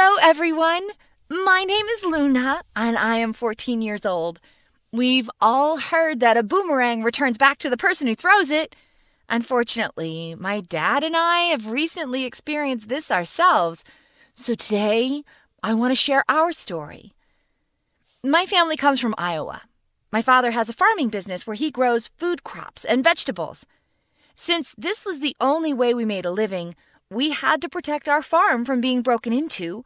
Hello, everyone. My name is Luna, and I am 14 years old. We've all heard that a boomerang returns back to the person who throws it. Unfortunately, my dad and I have recently experienced this ourselves. So today, I want to share our story. My family comes from Iowa. My father has a farming business where he grows food crops and vegetables. Since this was the only way we made a living, we had to protect our farm from being broken into,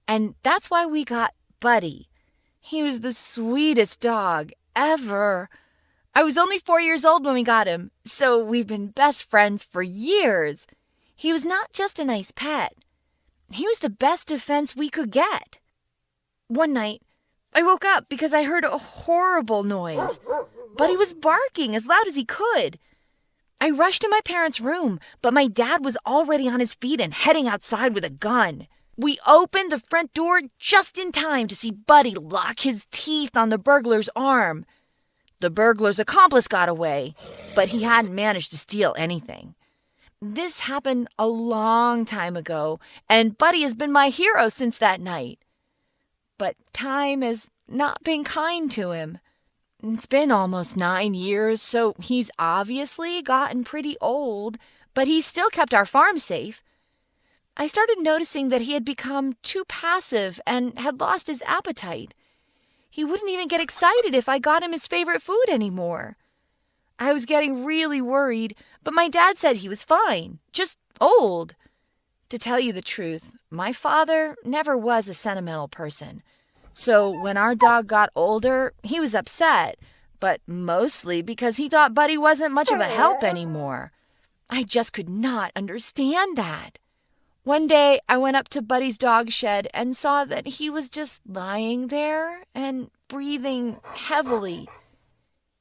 and that's why we got Buddy. He was the sweetest dog ever. I was only 4 years old when we got him, so we've been best friends for years. He was not just a nice pet. He was the best defense we could get. One night, I woke up because I heard a horrible noise. Buddy was barking as loud as he could. I rushed to my parents' room, but my dad was already on his feet and heading outside with a gun. We opened the front door just in time to see Buddy lock his teeth on the burglar's arm. The burglar's accomplice got away, but he hadn't managed to steal anything. This happened a long time ago, and Buddy has been my hero since that night. But time has not been kind to him. It's been almost 9 years, so he's obviously gotten pretty old, but he's still kept our farm safe. I started noticing that he had become too passive and had lost his appetite. He wouldn't even get excited if I got him his favorite food anymore. I was getting really worried, but my dad said he was fine, just old. To tell you the truth, my father never was a sentimental person. So when our dog got older, he was upset, but mostly because he thought Buddy wasn't much of a help anymore. I just could not understand that. One day, I went up to Buddy's dog shed and saw that he was just lying there and breathing heavily.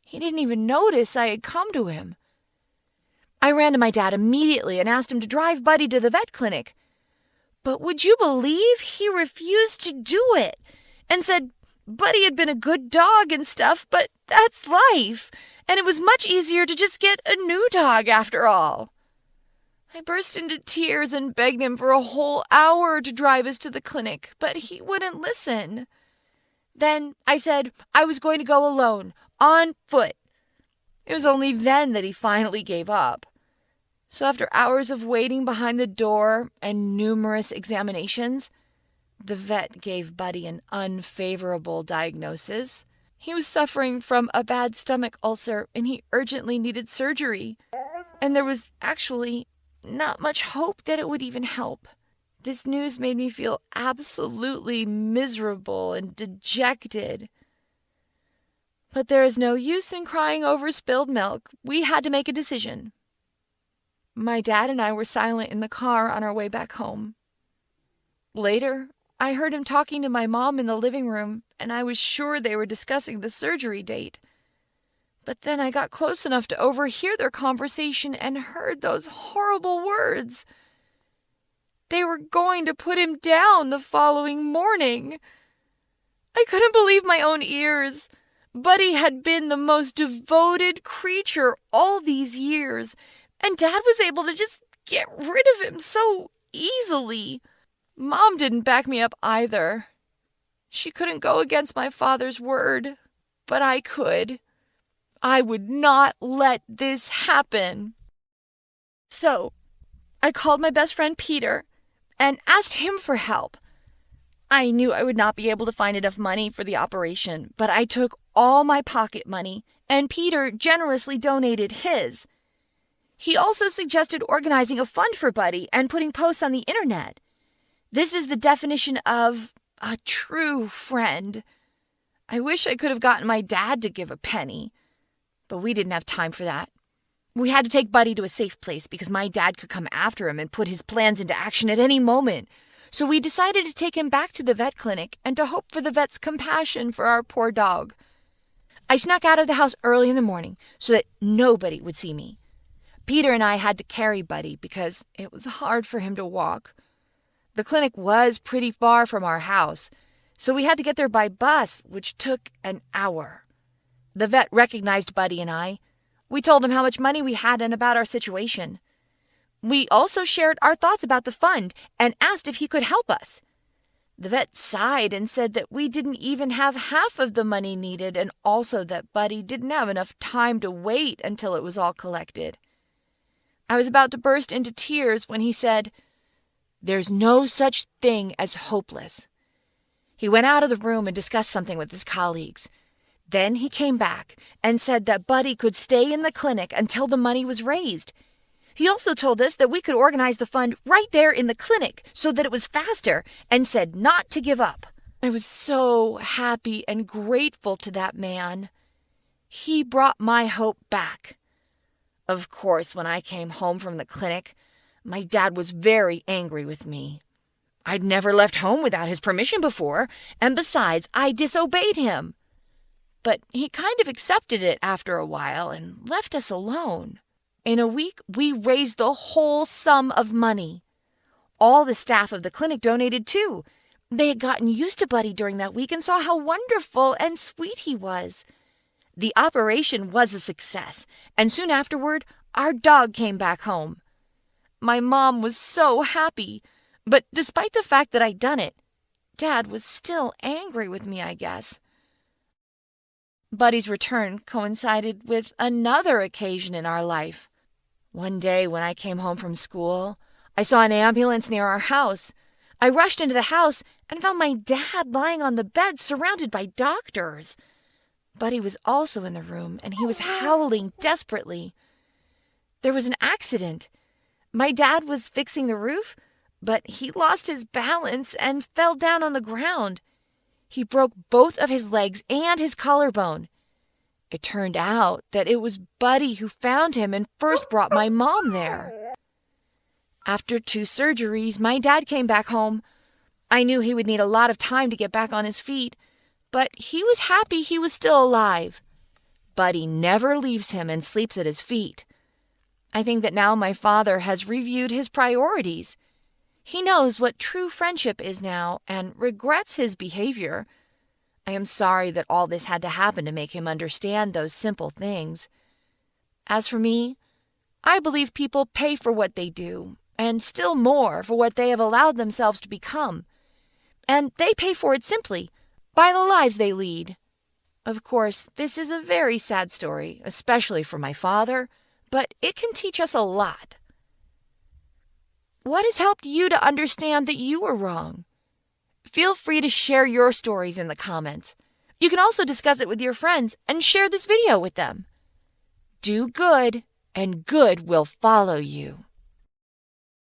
He didn't even notice I had come to him. I ran to my dad immediately and asked him to drive Buddy to the vet clinic. But would you believe he refused to do it? And said Buddy had been a good dog and stuff, but that's life, and it was much easier to just get a new dog after all. I burst into tears and begged him for a whole hour to drive us to the clinic, but he wouldn't listen. Then I said I was going to go alone, on foot. It was only then that he finally gave up. So after hours of waiting behind the door and numerous examinations, the vet gave Buddy an unfavorable diagnosis. He was suffering from a bad stomach ulcer and he urgently needed surgery. And there was actually not much hope that it would even help. This news made me feel absolutely miserable and dejected. But there is no use in crying over spilled milk. We had to make a decision. My dad and I were silent in the car on our way back home. Later, I heard him talking to my mom in the living room, and I was sure they were discussing the surgery date. But then I got close enough to overhear their conversation and heard those horrible words. They were going to put him down the following morning. I couldn't believe my own ears. Buddy had been the most devoted creature all these years, and Dad was able to just get rid of him so easily. Mom didn't back me up either. She couldn't go against my father's word, but I could. I would not let this happen. So, I called my best friend Peter and asked him for help. I knew I would not be able to find enough money for the operation, but I took all my pocket money, and Peter generously donated his. He also suggested organizing a fund for Buddy and putting posts on the internet. This is the definition of a true friend. I wish I could have gotten my dad to give a penny, but we didn't have time for that. We had to take Buddy to a safe place because my dad could come after him and put his plans into action at any moment. So we decided to take him back to the vet clinic and to hope for the vet's compassion for our poor dog. I snuck out of the house early in the morning so that nobody would see me. Peter and I had to carry Buddy because it was hard for him to walk. The clinic was pretty far from our house, so we had to get there by bus, which took an hour. The vet recognized Buddy and I. We told him how much money we had and about our situation. We also shared our thoughts about the fund and asked if he could help us. The vet sighed and said that we didn't even have half of the money needed, and also that Buddy didn't have enough time to wait until it was all collected. I was about to burst into tears when he said, "There's no such thing as hopeless." He went out of the room and discussed something with his colleagues. Then he came back and said that Buddy could stay in the clinic until the money was raised. He also told us that we could organize the fund right there in the clinic so that it was faster, and said not to give up. I was so happy and grateful to that man. He brought my hope back. Of course, when I came home from the clinic, my dad was very angry with me. I'd never left home without his permission before, and besides, I disobeyed him. But he kind of accepted it after a while and left us alone. In a week, we raised the whole sum of money. All the staff of the clinic donated too. They had gotten used to Buddy during that week and saw how wonderful and sweet he was. The operation was a success, and soon afterward, our dog came back home. My mom was so happy, but despite the fact that I'd done it, Dad was still angry with me, I guess. Buddy's return coincided with another occasion in our life. One day when I came home from school, I saw an ambulance near our house. I rushed into the house and found my dad lying on the bed surrounded by doctors. Buddy was also in the room, and he was howling desperately. There was an accident. My dad was fixing the roof, but he lost his balance and fell down on the ground. He broke both of his legs and his collarbone. It turned out that it was Buddy who found him and first brought my mom there. After 2 surgeries, my dad came back home. I knew he would need a lot of time to get back on his feet, but he was happy he was still alive. Buddy never leaves him and sleeps at his feet. I think that now my father has reviewed his priorities. He knows what true friendship is now and regrets his behavior. I am sorry that all this had to happen to make him understand those simple things. As for me, I believe people pay for what they do, and still more for what they have allowed themselves to become. And they pay for it simply by the lives they lead. Of course, this is a very sad story, especially for my father, but it can teach us a lot. What has helped you to understand that you were wrong? Feel free to share your stories in the comments. You can also discuss it with your friends and share this video with them. Do good, and good will follow you.